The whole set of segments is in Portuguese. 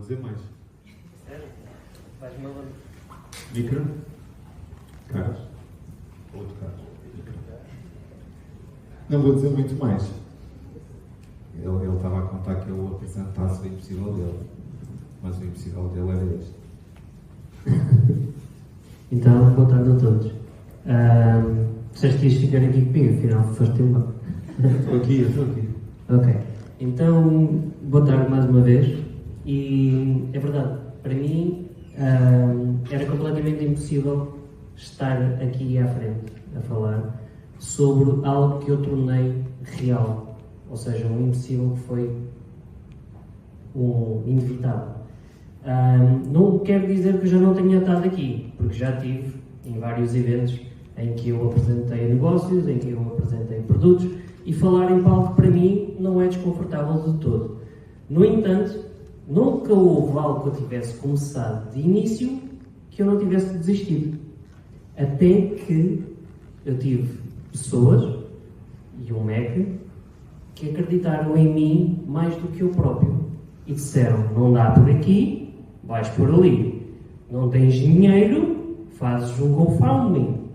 dizer mais. Sério? Vais-me aonde? Micro? Carlos? Outro Carlos? Não vou dizer muito mais. Ele estava a contar que eu apresentasse o impossível dele. Mas o impossível dele era este. Então, boa tarde a todos. Disseste que ias ficar aqui comigo, afinal foste embora. Estou aqui. Ok. Então, boa tarde mais uma vez. E é verdade, para mim era completamente impossível estar aqui à frente a falar sobre algo que eu tornei real. Ou seja, um impossível que foi um inevitável. Não quero dizer que eu já não tenha estado aqui, porque já estive em vários eventos em que eu apresentei negócios, em que eu apresentei produtos, e falar em palco para mim não é desconfortável de todo. No entanto, nunca houve algo que eu tivesse começado de início que eu não tivesse desistido. Até que eu tive pessoas, e um MEC, que acreditaram em mim mais do que eu próprio. E disseram, não dá por aqui, vais por ali. Não tens dinheiro, fazes um GoFundMe.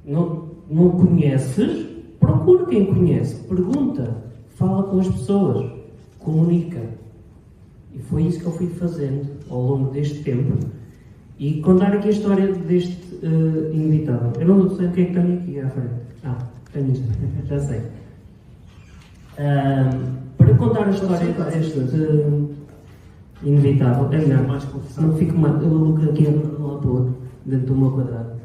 Não conheces, procura quem conhece, pergunta, fala com as pessoas, comunica. E foi isso que eu fui fazendo ao longo deste tempo. E contar aqui a história deste inevitável. Eu não sei o que é que tenho aqui à frente. Tenho isto, já sei. Para contar a história deste inevitável, é melhor, não fico mais, eu vou aqui lá para o outro, dentro do meu quadrado.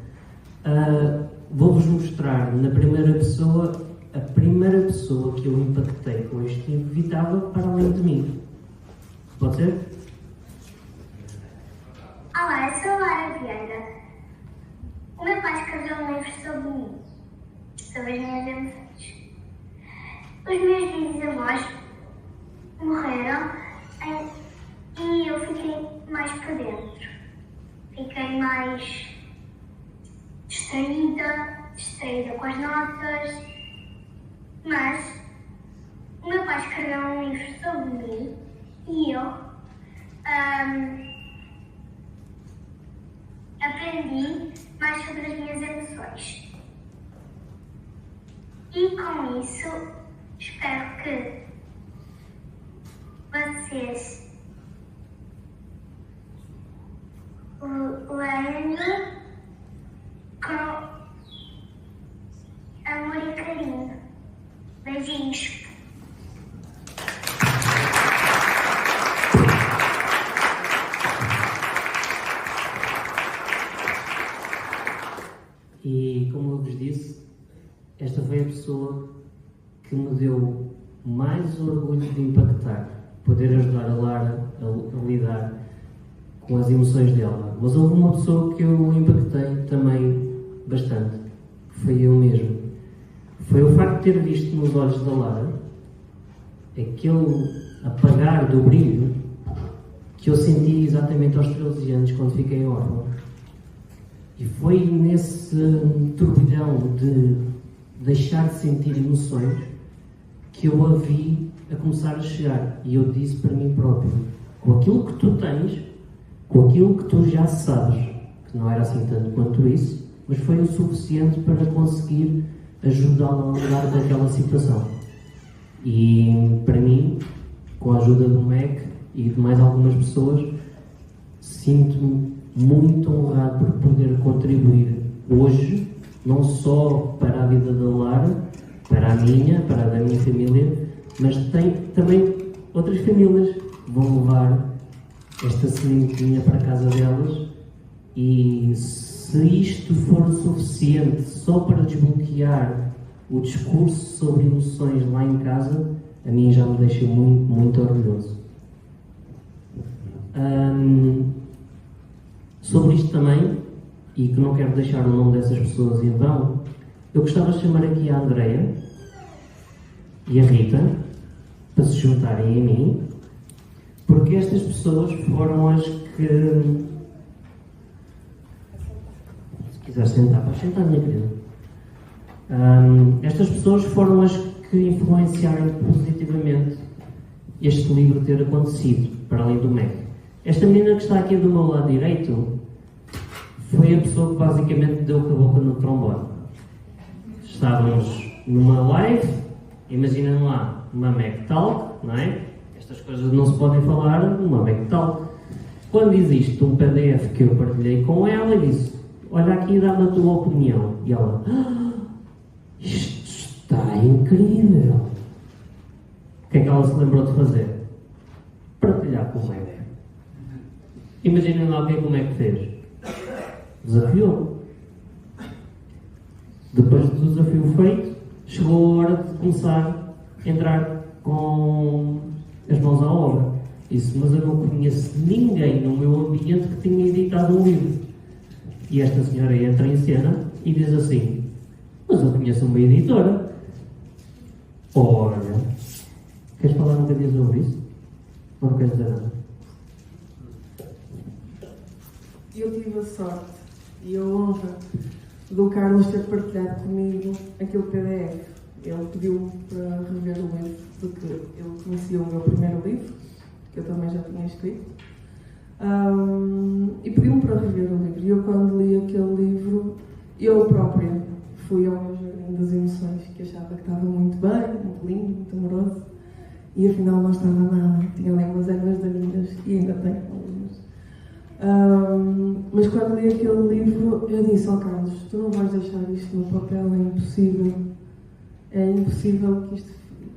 Vou-vos mostrar na primeira pessoa a primeira pessoa que eu impactei com este inevitável para além de mim. Pode ser? Olá, eu sou a Lara Vieira. O meu pai escreveu um livro sobre mim, sobre as minhas emoções. Os meus bisavós morreram e eu fiquei mais para dentro. Fiquei mais distraída com as notas, mas o meu pai escreveu um livro sobre mim e eu aprendi mais sobre as minhas emoções. E com isso, espero que vocês leiam com amor e carinho. Beijinhos. E como eu vos disse, esta foi a pessoa que me deu mais orgulho de impactar, poder ajudar a Lara a lidar com as emoções dela. Mas houve uma pessoa que eu impactei também bastante, que foi eu mesmo. Foi o facto de ter visto nos olhos da Lara aquele apagar do brilho que eu senti exatamente aos 13 anos quando fiquei órfão. E foi nesse turbilhão de deixar de sentir emoções que eu a vi a começar a chegar. E eu disse para mim próprio, com aquilo que tu tens, com aquilo que tu já sabes, que não era assim tanto quanto isso, mas foi o suficiente para conseguir ajudá-la a lidar daquela situação. E para mim, com a ajuda do MEC e de mais algumas pessoas, sinto-me muito honrado por poder contribuir hoje, não só para a vida da Lara, para a minha, para a da minha família, mas também outras famílias vão levar esta sementinha para a casa delas, e se isto for suficiente só para desbloquear o discurso sobre emoções lá em casa, a mim já me deixa muito, muito orgulhoso. Sobre isto também, e que não quero deixar o nome dessas pessoas em vão, eu gostava de chamar aqui a Andreia e a Rita para se juntarem a mim, porque estas pessoas foram as que... Se quiser sentar, pode sentar, minha querida. Estas pessoas foram as que influenciaram positivamente este livro ter acontecido, para além do MEC. Esta menina que está aqui do meu lado direito foi a pessoa que basicamente deu com a boca no trombone. Estávamos numa live, imaginem lá, uma MacTalk, não é? Estas coisas não se podem falar numa MacTalk. Quando existe um PDF que eu partilhei com ela e disse, olha aqui e dá-me a tua opinião. E ela, isto está incrível. O que é que ela se lembrou de fazer? Partilhar com o Mac. Imaginem lá como é que fez. Desafiou. Depois do desafio feito, chegou a hora de começar a entrar com as mãos à obra. Disse, mas eu não conheço ninguém no meu ambiente que tenha editado um livro. E esta senhora entra em cena e diz assim, mas eu conheço uma editora. Olha, queres falar um bocadinho sobre isso? Ou não queres dizer nada? Eu tive a sorte e a honra do Carlos ter partilhado comigo aquele PDF. Ele pediu-me para rever o livro, porque ele conhecia o meu primeiro livro, que eu também já tinha escrito, e pediu-me para rever o livro. E eu, quando li aquele livro, eu própria fui ao meu jardim das emoções, que achava que estava muito bem, muito lindo, muito amoroso, e afinal não estava nada. Tinha ali umas ervas daninhas e ainda tenho algumas. Mas quando li aquele livro, eu disse, Carlos, tu não vais deixar isto no papel, é impossível. É impossível que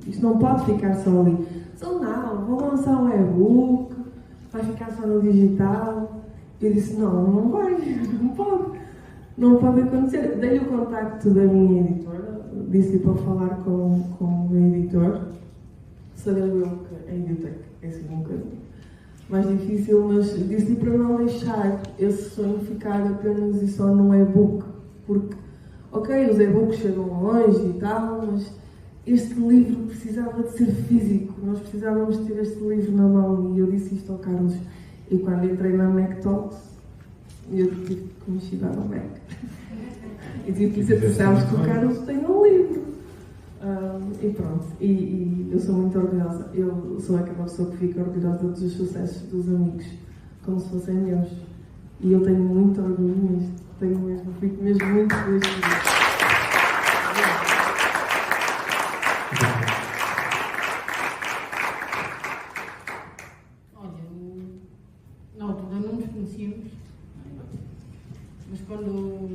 isto não pode ficar só ali. Não, vou lançar um e-book, vai ficar só no digital. Eu disse, não vai, não pode acontecer. Dei-lhe o contacto da minha editora, disse-lhe para falar com o editor, sabendo eu que a Edutec é assim um bocadinho mais difícil, mas disse-lhe para não deixar esse sonho ficar apenas e só num e-book, porque, ok, os e-books chegam longe e tal, mas este livro precisava de ser físico, nós precisávamos ter este livro na mão, e eu disse isto ao Carlos, e quando entrei na MacTalks, eu tive que conhecer o Mac, e tive que dizer, precisávamos que o Carlos tenha um livro. E pronto, e eu sou muito orgulhosa, eu sou aquela pessoa que fica orgulhosa dos sucessos dos amigos, como se fossem meus, e eu tenho muito orgulho nisto, fico mesmo muito feliz com isso. Olha, na altura não nos conhecíamos, mas quando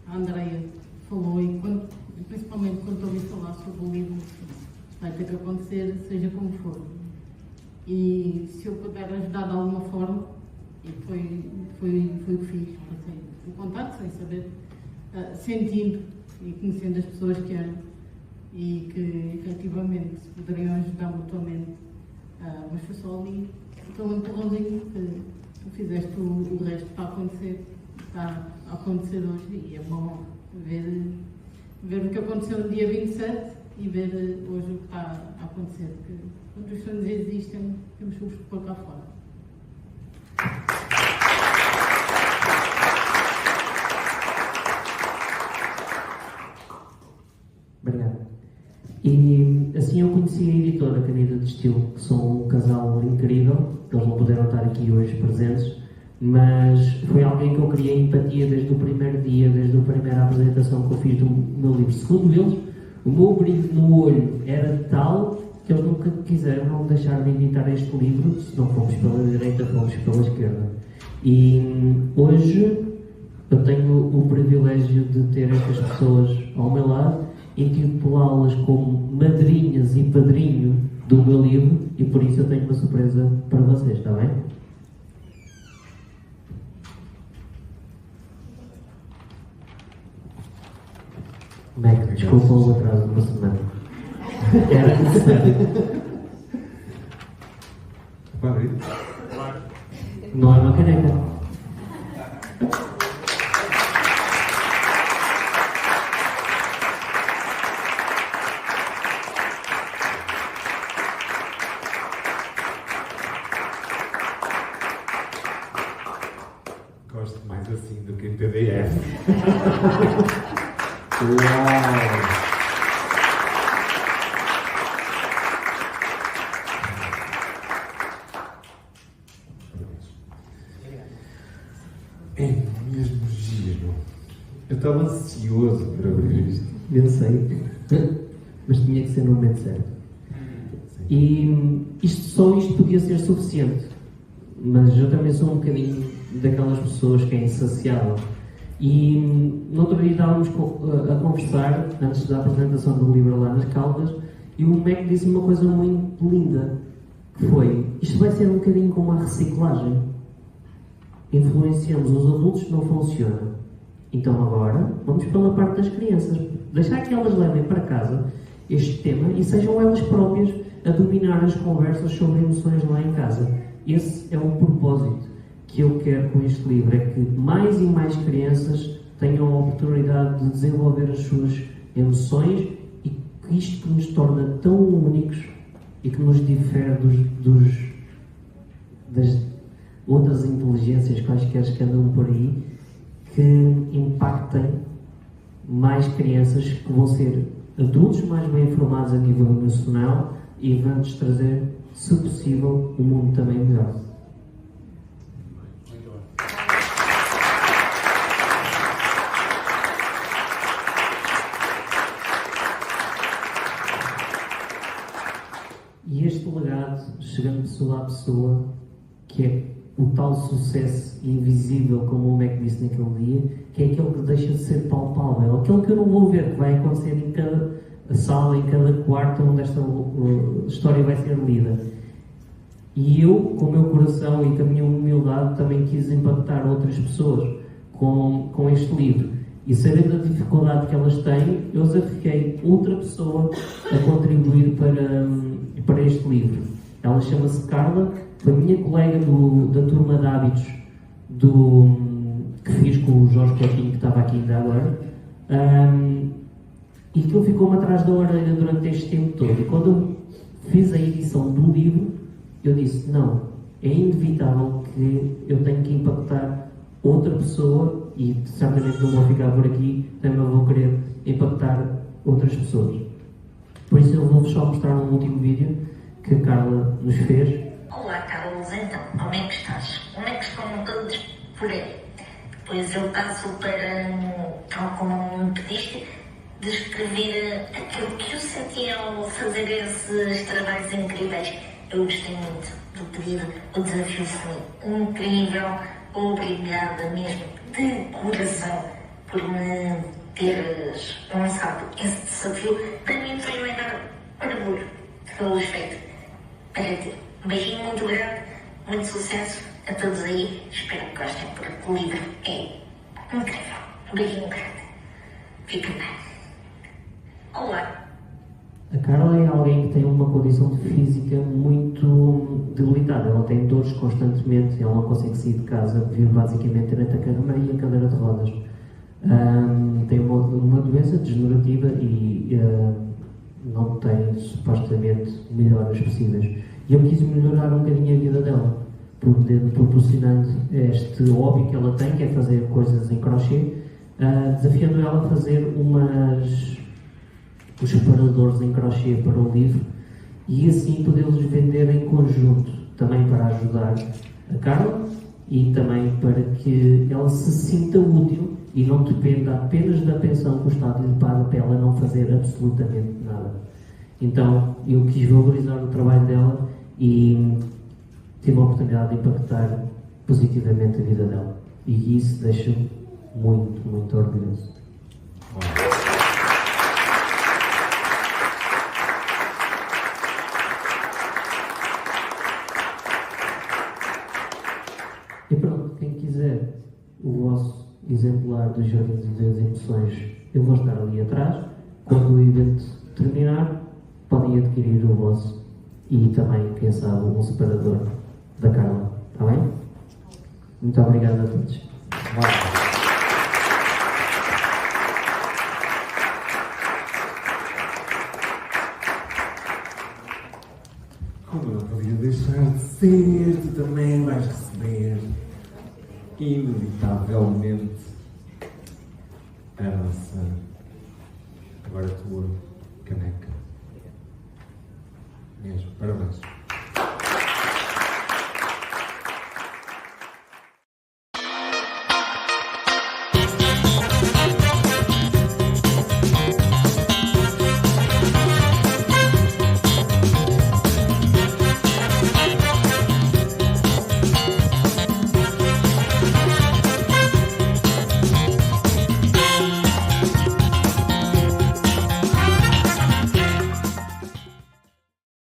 a Andreia falou e principalmente quando ouvi falar sobre o livro, vai ter que acontecer, seja como for. E se eu puder ajudar de alguma forma, e foi o que fiz, passei o contato sem saber, sentindo e conhecendo as pessoas que eram e que efetivamente poderiam ajudar mutuamente, mas foi só ali aquele empurrãozinho que tu fizeste o resto para acontecer, está a acontecer hoje, e é bom ver o que aconteceu no dia 27 e ver hoje o que está a acontecer, porque quando os sonhos existem, temos que os pôr cá fora. Obrigado. E assim eu conheci a editora Canida de Estilo, que são um casal incrível. Eles não puderam estar aqui hoje presentes, mas foi alguém que eu criei empatia desde o primeiro dia, desde a primeira apresentação que eu fiz do meu livro. Segundo eles, o meu brilho no olho era tal que eles nunca quiseram deixar de editar este livro. Se não fomos pela direita, fomos pela esquerda. E hoje eu tenho o privilégio de ter estas pessoas ao meu lado, intitulá-las como madrinhas e padrinho do meu livro, e por isso eu tenho uma surpresa para vocês, está bem? Mac, desculpa o atraso de uma semana. Era necessário. Pode abrir? Não é uma caneca. Gosto mais assim do que em PDF. Uau! É mesmo giro. Eu estava ansioso para ver isto. Eu sei. Mas tinha que ser no momento certo. E só isto podia ser suficiente. Mas eu também sou um bocadinho daquelas pessoas que é insaciável. E no outro dia estávamos a conversar, antes da apresentação do livro lá nas Caldas, e o Mac disse uma coisa muito linda, que foi: isto vai ser um bocadinho como a reciclagem. Influenciamos os adultos, não funciona. Então agora, vamos pela parte das crianças. Deixar que elas levem para casa este tema e sejam elas próprias a dominar as conversas sobre emoções lá em casa. Esse é o propósito que eu quero com este livro, é que mais e mais crianças tenham a oportunidade de desenvolver as suas emoções, e que isto que nos torna tão únicos e que nos difere das outras inteligências quaisquer que andam por aí, que impactem mais crianças, que vão ser adultos mais bem informados a nível emocional e vão-nos trazer, se possível, um mundo também melhor. E este legado, chegando pessoa a pessoa, que é o tal sucesso invisível, como o Mac disse naquele dia, que é aquele que deixa de ser palpável, aquele que eu não vou ver, que vai acontecer em cada sala, em cada quarto onde esta história vai ser lida. E eu, com o meu coração e com a minha humildade, também quis impactar outras pessoas com este livro. E sabendo a dificuldade que elas têm, eu desafiei outra pessoa a contribuir para este livro. Ela chama-se Carla, foi minha colega da turma de hábitos que fiz com o Jorge Coutinho, que estava aqui ainda agora, e que ele ficou-me atrás da orelha durante este tempo todo. E quando eu fiz a edição do livro, eu disse: não, é inevitável que eu tenho que impactar outra pessoa, e certamente não vou ficar por aqui, também vou querer impactar outras pessoas. Por isso eu vou-vos só mostrar um último vídeo que a Carla nos fez. Olá Carlos, então, como é que estás? Como é que estão todos por aí? Pois eu passo para, tal como me pediste, descrever aquilo que eu senti ao fazer esses trabalhos incríveis. Eu gostei muito do pedido, o desafio foi incrível. Obrigada mesmo, de coração, por me teres lançado esse desafio. Para mim foi um enorme orgulho pelos feitos para ti. Um beijinho muito grande, muito sucesso a todos aí. Espero que gostem, porque o livro é incrível. Um beijinho grande. Fiquem bem. Olá. A Carla é alguém que tem uma condição física muito debilitada. Ela tem dores constantemente, ela não consegue sair de casa, vive basicamente entre a cama e a cadeira de rodas. Tem uma doença degenerativa e não tem supostamente melhoras possíveis. E eu quis melhorar um bocadinho a vida dela, proporcionando este hobby que ela tem, que é fazer coisas em crochê, desafiando ela a fazer os separadores em crochê para o livro, e assim podê-los vender em conjunto, também para ajudar a Carla e também para que ela se sinta útil e não dependa apenas da pensão que o Estado lhe paga para ela não fazer absolutamente nada. Então eu quis valorizar o trabalho dela e tive a oportunidade de impactar positivamente a vida dela, e isso deixa-me muito, muito orgulhoso. E pronto, quem quiser o vosso exemplar dos Jardins das Emoções, eu vou estar ali atrás. Quando o evento terminar, podem adquirir o vosso, e também, quem sabe, um separador da Carla. Está bem? Muito obrigado a todos. Como não podia deixar de ser, tu também vais receber, inevitavelmente, a nossa, agora tua caneca. Mesmo, parabéns.